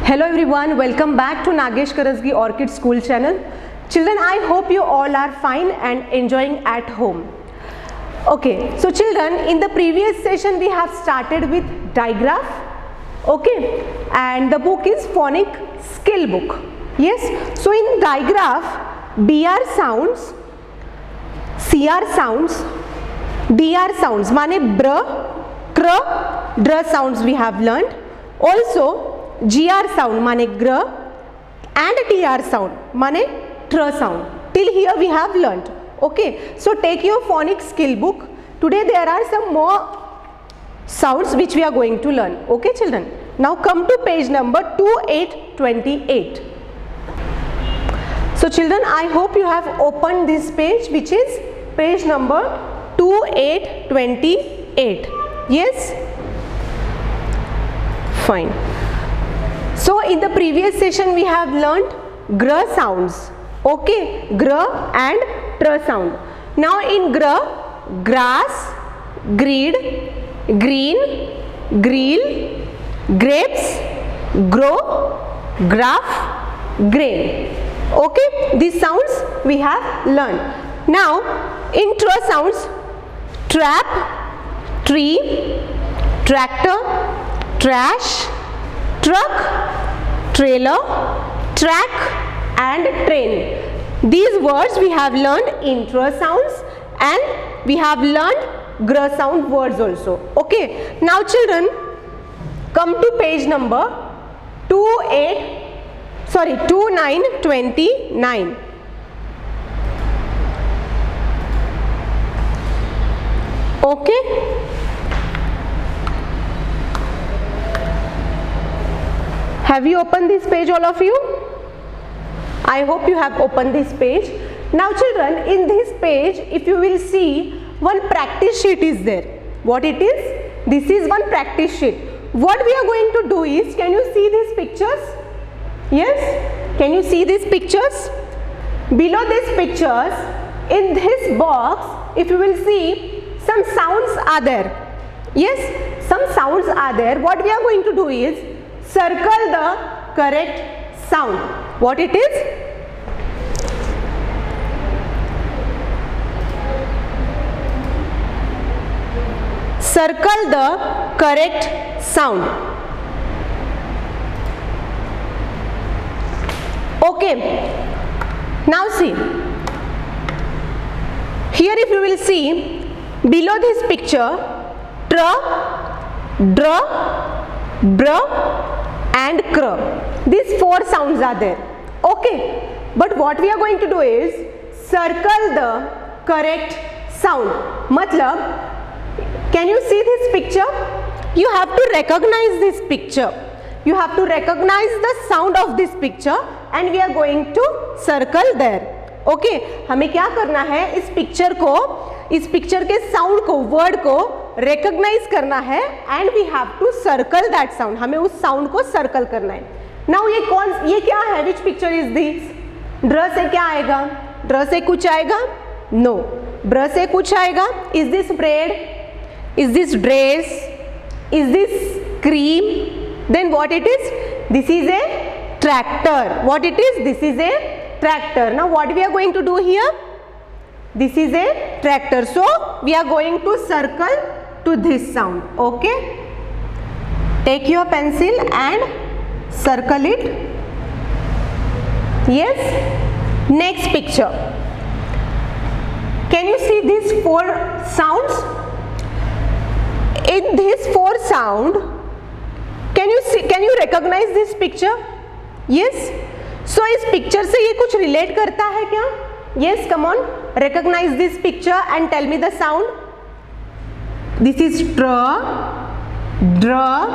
Hello everyone, welcome back to Nagesh Karasgi Orchid School channel. Children, I hope you all are fine and enjoying at home. Okay, so children, in the previous session we have started with digraph, okay, and the book is Phonic Skill Book. Yes, so in digraph, BR sounds, CR sounds, DR sounds, माने ब्र, क्र, ड्र sounds we have learned. Also GR sound माने ग्र and TR sound माने ट्र sound. Till here we have learnt. Okay, so take your phonic skill book. Today there are some more sounds which we are going to learn. Okay children, now come to page number 2828. So children, I hope you have opened this page, which is page number 2828. Yes, fine. So in the previous session we have learnt gr sounds, okay, gr and tr sound. Now in gr, grass, greed, green, greel, grapes, grow, graph, grain. Okay, these sounds we have learned. Now in tr sounds, trap, tree, tractor, trash, truck, trailer, track and train. These words we have learned in tr sounds and we have learned gr sound words also. Okay, now children, come to page number 2929. Okay, have you opened this page, all of you? I hope you have opened this page. Now children, in this page if you will see, one practice sheet is there. What it is? This is one practice sheet. What we are going to do is, can you see these pictures? Yes, can you see these pictures? Below these pictures, in this box, if you will see, some sounds are there. Yes, some sounds are there. What we are going to do is circle the correct sound. What it is? Circle the correct sound. Okay, now see, here if you will see, below this picture, tr, dr, br and kr, these four sounds are there. Okay, but what we are going to do is circle the correct sound. Matlab, can you see this picture? You have to recognize this picture. You have to recognize the sound of this picture and we are going to circle there. Okay, हमें क्या करना है, इस picture के sound को, word को recognize करना है and we have to circle that sound. हमें उस साउंड को सर्कल करना है. Now ये क्या है? Which picture is this? ड्र से क्या आएगा? ड्र से कुछ आएगा? No. ब्र से कुछ आएगा? Is this bread? Is this dress? Is this cream? Then what it is? This is a tractor. What it is? This is a tractor. Now what we are going to do here? This is a tractor. So we are going to circle to this sound. Okay, take your pencil and circle it. Yes, next picture. Can you see these four sounds? In these four sound, can you recognize this picture? Yes, so इस picture से ये कुछ relate करता है क्या? Yes, come on, recognize this picture and tell me the sound. This is tr, dr,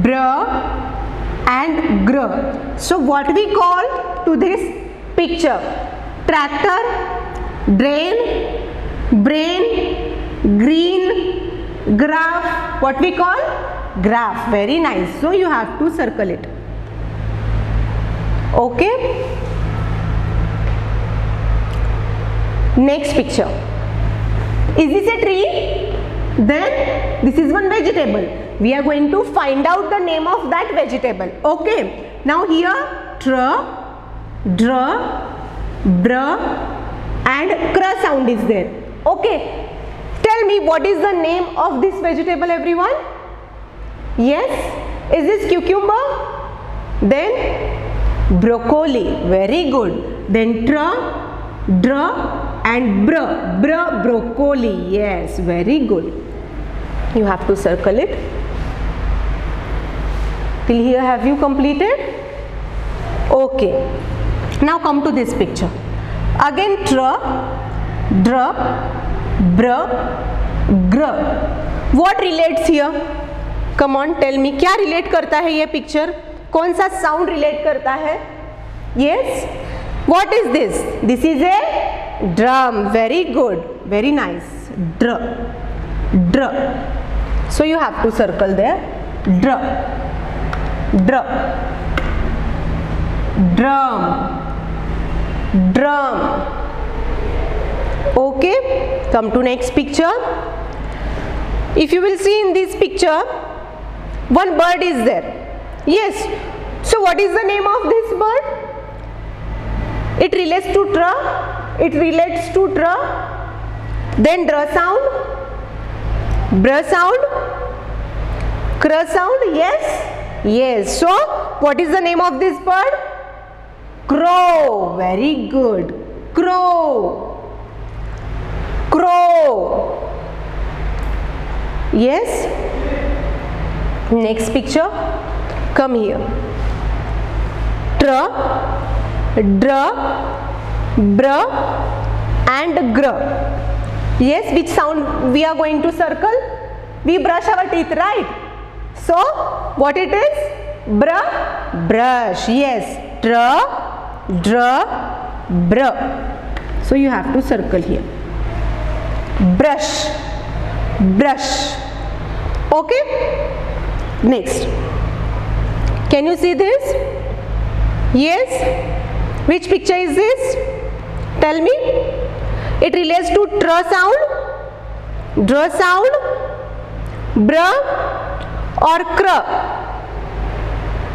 br and gr. So what we call to this picture? Tractor, drain, brain, green, graph. What we call? Graph. Very nice. So you have to circle it. Okay. Next picture. Is this a tree? Then this is one vegetable. We are going to find out the name of that vegetable. Okay. Now here tr, dr, br and kr sound is there. Okay. Tell me what is the name of this vegetable, everyone? Yes. Is this cucumber? Then broccoli. Very good. Then tr, dr and br, broccoli. Yes, very good. You have to circle it. Till here have you completed? Okay. Now come to this picture. Again tr, dr, br, gr. What relates here? Come on, tell me. क्या relate करता है ये picture? कौन सा sound relate करता है? Yes. What is this? This is a drum. Very good. Very nice. Dr. Dr. So you have to circle there. Dr. Dr. Drum. Drum. Okay. Come to next picture. If you will see in this picture, one bird is there. Yes. So what is the name of this bird? It relates to tr. It relates to tr. Then dr sound, br sound, kr sound. Yes. Yes. So what is the name of this bird? Crow. Very good. Crow. Crow. Yes. Next picture. Come here. Tr, dr, br and gr. Yes, which sound we are going to circle? We brush our teeth, right? So what it is? Br, brush. Yes. Tr, dr, br. So you have to circle here. Brush. Brush. Okay. Next. Can you see this? Yes. Which picture is this? Tell me. It relates to tr sound, dr sound, br or kr.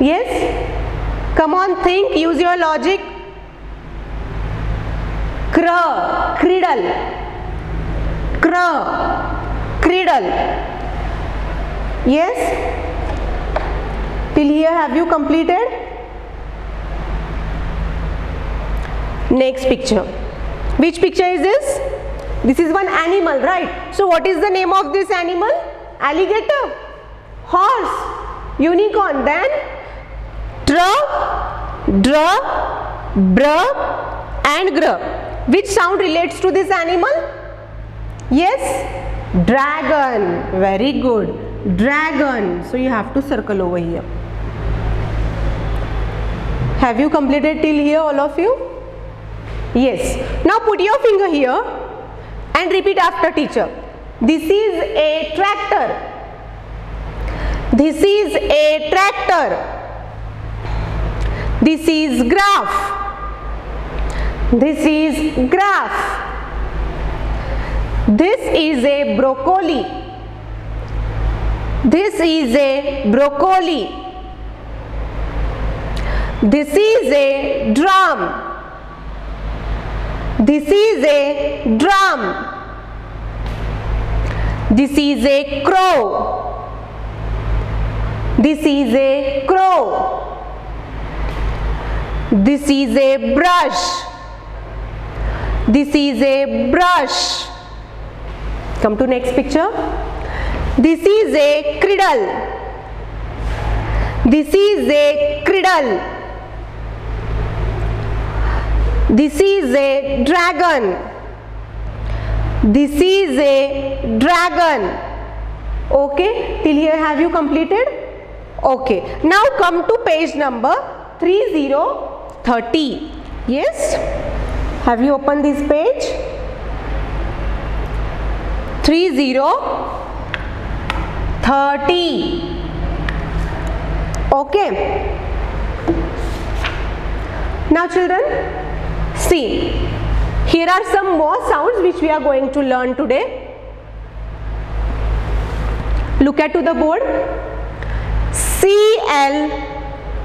Yes. Come on, think. Use your logic. Kr, cradle. Kr, cradle. Yes. Till here have you completed? Next picture. Which picture is this? This is one animal, right? So what is the name of this animal? Alligator, horse, unicorn. Then tr, dr, br and gr. Which sound relates to this animal? Yes, dragon. Very good. Dragon. So you have to circle over here. Have you completed till here, all of you? Yes. Now put your finger here and repeat after teacher. This is a tractor. This is a tractor. This is graph. This is graph. This is a broccoli. This is a broccoli. This is a drum. This is a drum. This is a crow. This is a crow. This is a brush. This is a brush. Come to next picture. This is a cradle. This is a cradle. This is a dragon. This is a dragon. Okay, till here have you completed? Okay, now come to page number 3030. Yes, have you opened this page? 3030. Okay. Now children, see, here are some more sounds which we are going to learn today. Look at to the board. CL,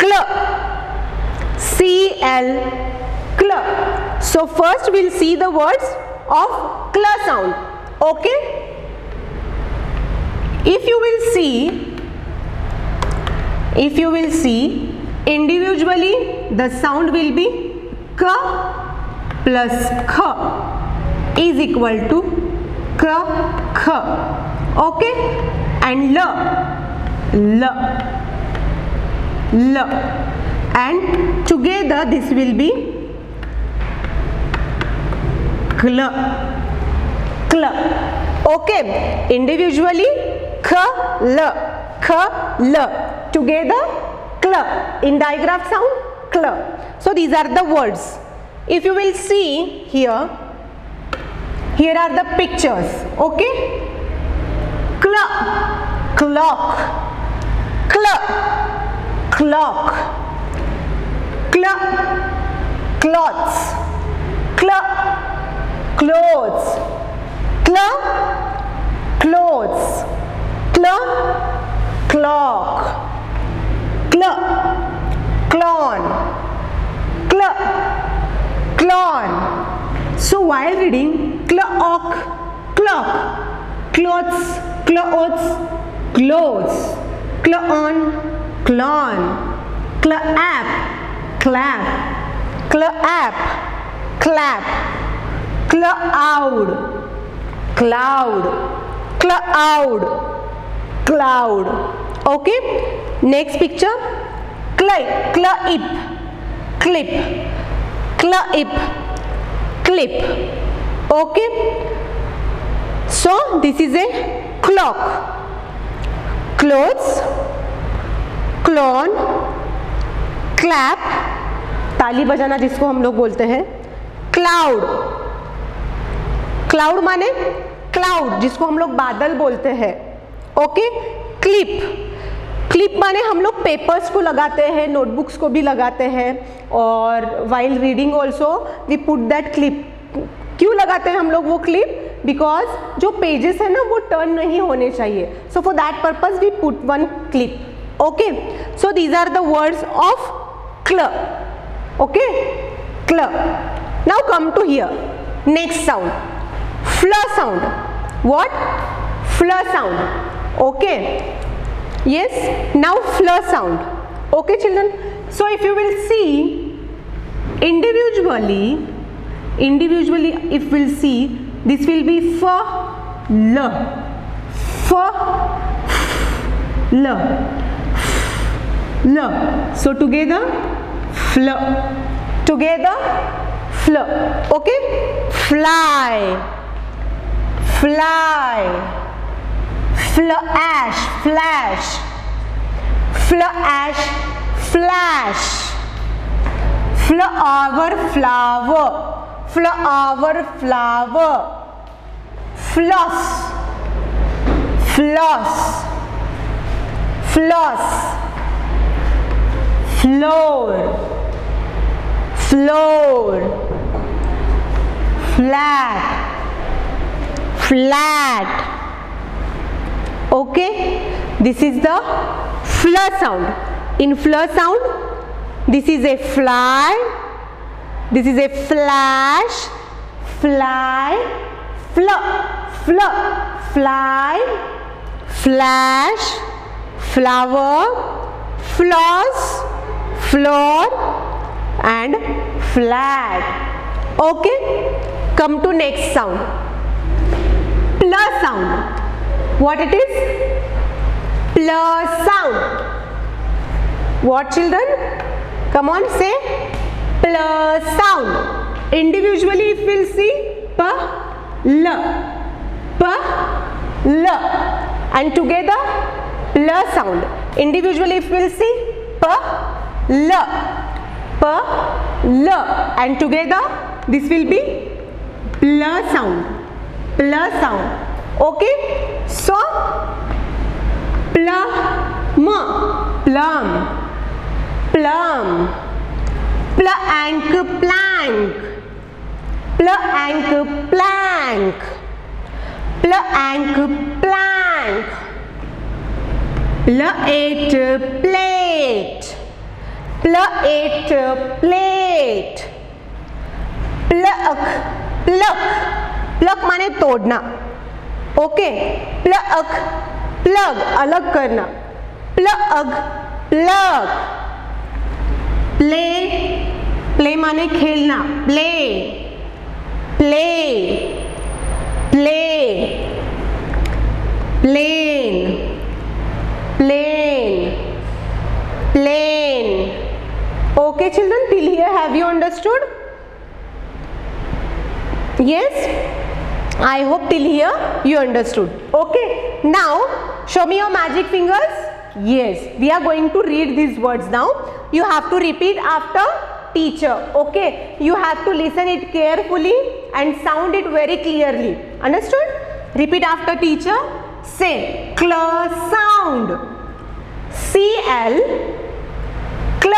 cl. CL, cl. So first we'll see the words of cl sound. Okay. If you will see individually, the sound will be k plus kh is equal to k kh. Okay, and l, and together this will be kl. Okay, individually kh l, together kl. In digraph sound kl. So these are the words. If you will see here are the pictures. Okay, clock, clock, clock, cloths, clothes, clothes, clock, clone, clone. So while reading clock, clock, clothes, clothes, clothes, clone, clone, clap, clap, clap, clap, cloud, cloud, cloud, cloud. Okay, next picture, clip, clip, clip, clip, clip. Okay, so this is a clock, clothes, clone, clap, ताली बजाना जिसको हम लोग बोलते हैं, cloud, cloud माने cloud जिसको हम लोग बादल बोलते हैं. ओके, क्लिप, क्लिप माने हम लोग पेपर्स को लगाते हैं, नोटबुक्स को भी लगाते हैं, और while reading also we put that clip. क्यों लगाते हैं हम लोग वो क्लिप? बिकॉज जो पेजेस है ना वो टर्न नहीं होने चाहिए. So for that purpose we put one clip. Okay, so these are the words of cl. Okay, cl. Now come to here. Next sound, fl sound. What? Fl sound. Okay, yes, now fl sound. Okay children, so if you will see individually if we'll see, this will be f l, f l, l. So together fl, together fl. Okay, fly, fly, flash, flash, flash, flash, flower, flower, flower, flower, floss, floss, floss, floor, floor, flat, flat. Okay, this is the fl sound. In fl sound, this is a fly, this is a flash, fly, fl, fl, fly, flash, flower, floss, floor, and flat. Okay, come to next sound, pl sound. What it is? Pl sound. What children? Come on, say pl sound. Individually if we'll see p l, and together pl sound. Individually if we'll see p l, and together this will be pl sound, pl sound. Okay, so plum, plum, plum, plank, plank, plank, plank, plank, plank, Plate, plate. Plate, plate. Pluck, pluck. Pluck माने तोड़ना. Okay. Pluck, plug अलग करना. Plug, plug. Play, play माने खेलना. Play, play, play. Plane, plane, plane. Okay children, till here have you understood? Yes, I hope till here you understood. Okay, now show me your magic fingers. Yes, we are going to read these words now. You have to repeat after teacher. Okay, you have to listen it carefully and sound it very clearly. Understood? Repeat after teacher. Say cl sound. CL cl.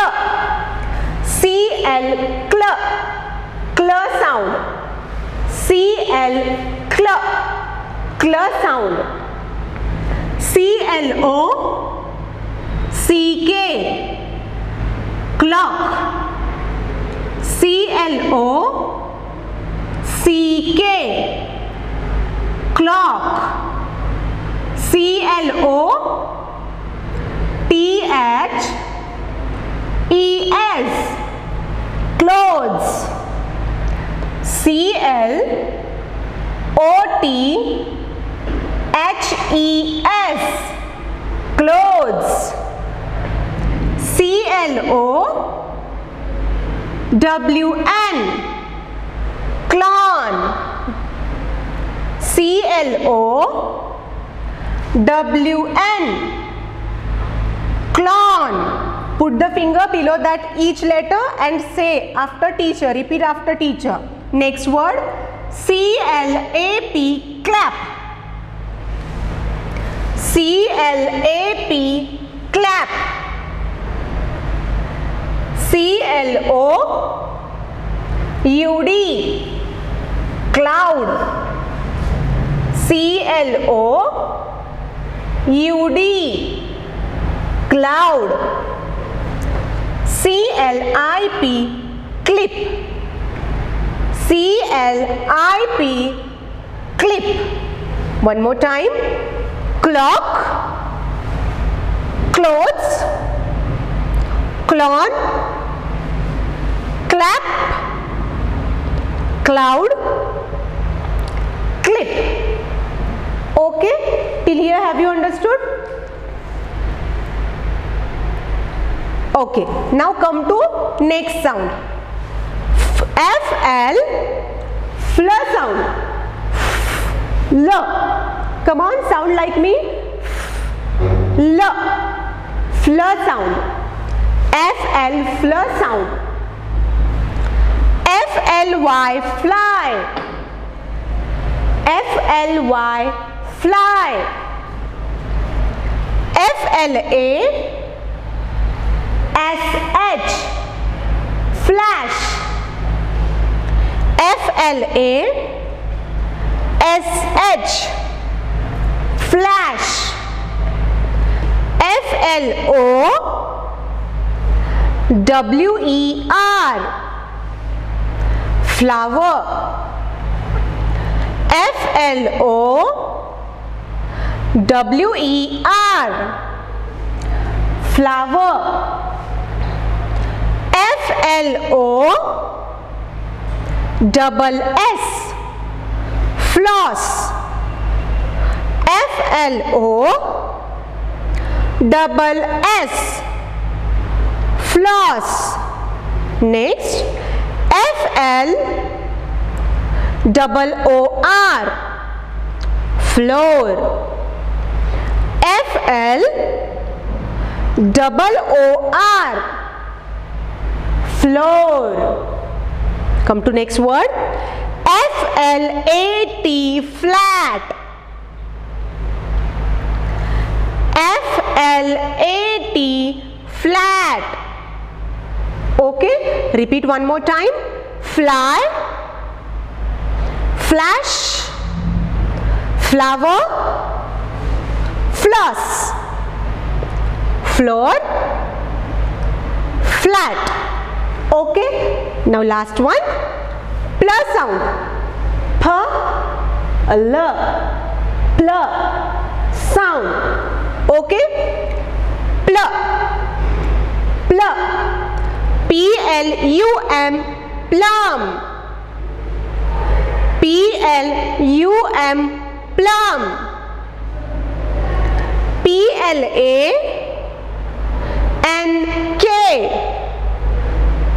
CL cl. Cl sound. CL cl. Cl sound. CLO CK clock. CLO CK clock. CLO THES clothes. CLOTHES clothes. CLOWN clown. CLOWN clown. Put the finger below that each letter and say after teacher. Repeat after teacher. Next word CLAP clap. CLAP clap. CLOUD cloud. CLOUD cloud. CLIP clip. CLIP clip. One more time. Clock, clothes, clown, clap, cloud, clip. Okay, till here have you understood? Okay, now come to next sound. FL fl sound. L. Come on, sound like me. L. Fl sound. FL fl sound. FLY fly. FLY fly. FLA SH flash. FLA SH flash. FLO WER flower. FLO WER flower. FLO double S floss. FLO double S floss. Next FL double OR floor. FL double OR floor. Come to next word. FLAT flat. FLAT flat. Okay, repeat one more time. Fly, flash, flower, floss. floor, flat. Okay, now last one, pl sound, p, l, pl sound. Okay, pl, pl, plum, plum, plum, plum,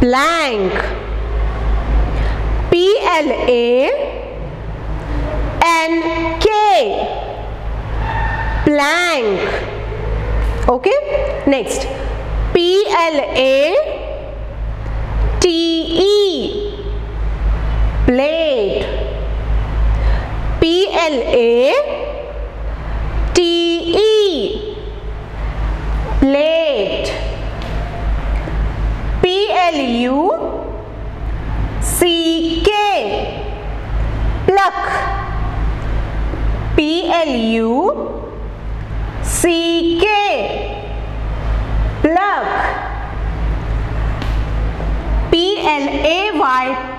plank, plank, plank, plank. Okay, next, plate, plate, plate, pluck, pluck, pluck,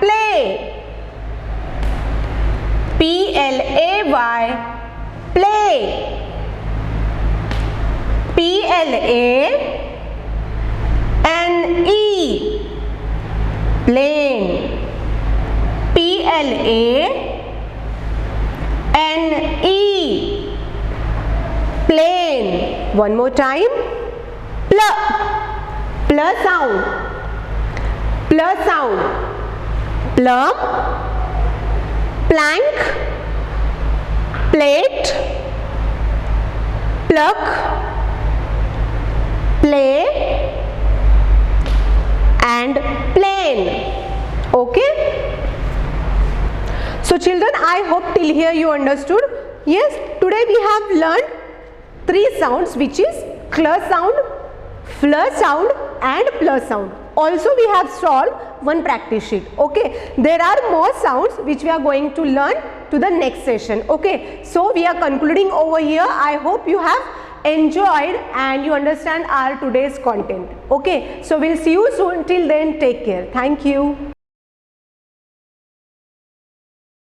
play, play, play, plane, plane. One more time, pl, pl sound, pl sound, plum, plank, plate, pluck, play and plane. Okay, so children, I hope till here you understood. Yes, today we have learned 3 sounds, which is cl sound, fl sound and pl sound. Also we have solved one practice sheet. Okay, there are more sounds which we are going to learn to the next session. Okay, so we are concluding over here. I hope you have enjoyed and you understand our today's content. Okay, so we'll see you soon. Till then, take care. Thank you.